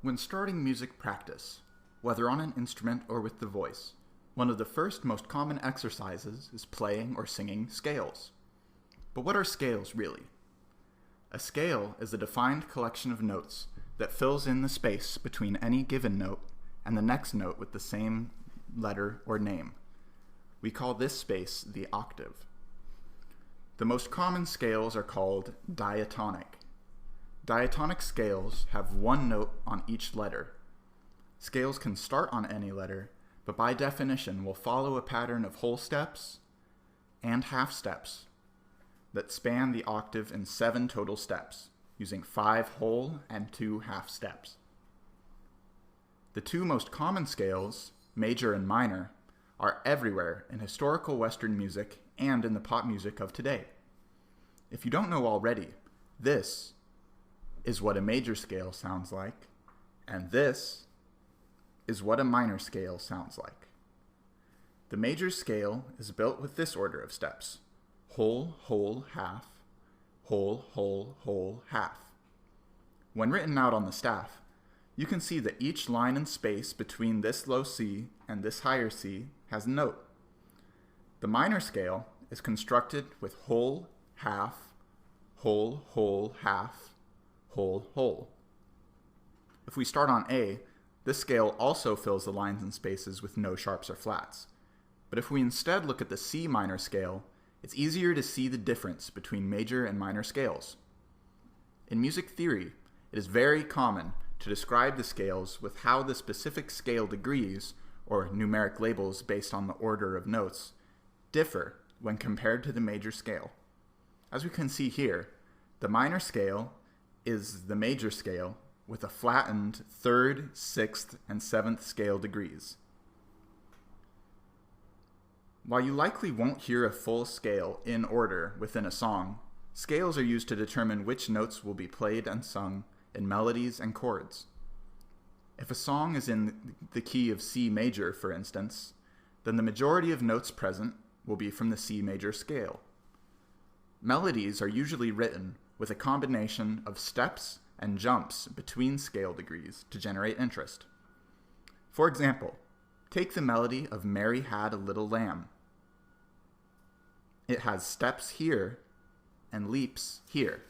When starting music practice, whether on an instrument or with the voice, one of the first most common exercises is playing or singing scales. But what are scales really? A scale is a defined collection of notes that fills in the space between any given note and the next note with the same letter or name. We call this space the octave. The most common scales are called diatonic. Diatonic scales have one note on each letter. Scales can start on any letter, but by definition will follow a pattern of whole steps and half steps that span the octave in 7 total steps, using 5 whole and 2 half steps. The two most common scales, major and minor, are everywhere in historical Western music and in the pop music of today. If you don't know already, this is what a major scale sounds like, and this is what a minor scale sounds like. The major scale is built with this order of steps: whole, whole, half, whole, whole, whole, half. When written out on the staff, you can see that each line and space between this low C and this higher C has a note. The minor scale is constructed with whole, half, whole, whole, half, whole, whole. If we start on A, this scale also fills the lines and spaces with no sharps or flats. But if we instead look at the C minor scale, it's easier to see the difference between major and minor scales. In music theory, it is very common to describe the scales with how the specific scale degrees, or numeric labels based on the order of notes, differ when compared to the major scale. As we can see here, the minor scale is the major scale with a flattened 3rd, 6th, and 7th scale degrees. While you likely won't hear a full scale in order within a song, scales are used to determine which notes will be played and sung in melodies and chords. If a song is in the key of C major, for instance, then the majority of notes present will be from the C major scale. Melodies are usually written with a combination of steps and jumps between scale degrees to generate interest. For example, take the melody of Mary Had a Little Lamb. It has steps here and leaps here.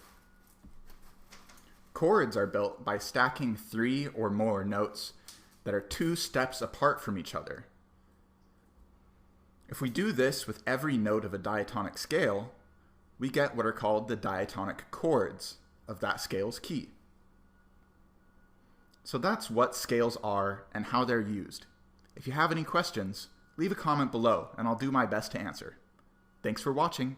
Chords are built by stacking 3 or more notes that are 2 steps apart from each other. If we do this with every note of a diatonic scale, we get what are called the diatonic chords of that scale's key. So that's what scales are and how they're used. If you have any questions, leave a comment below and I'll do my best to answer. Thanks for watching.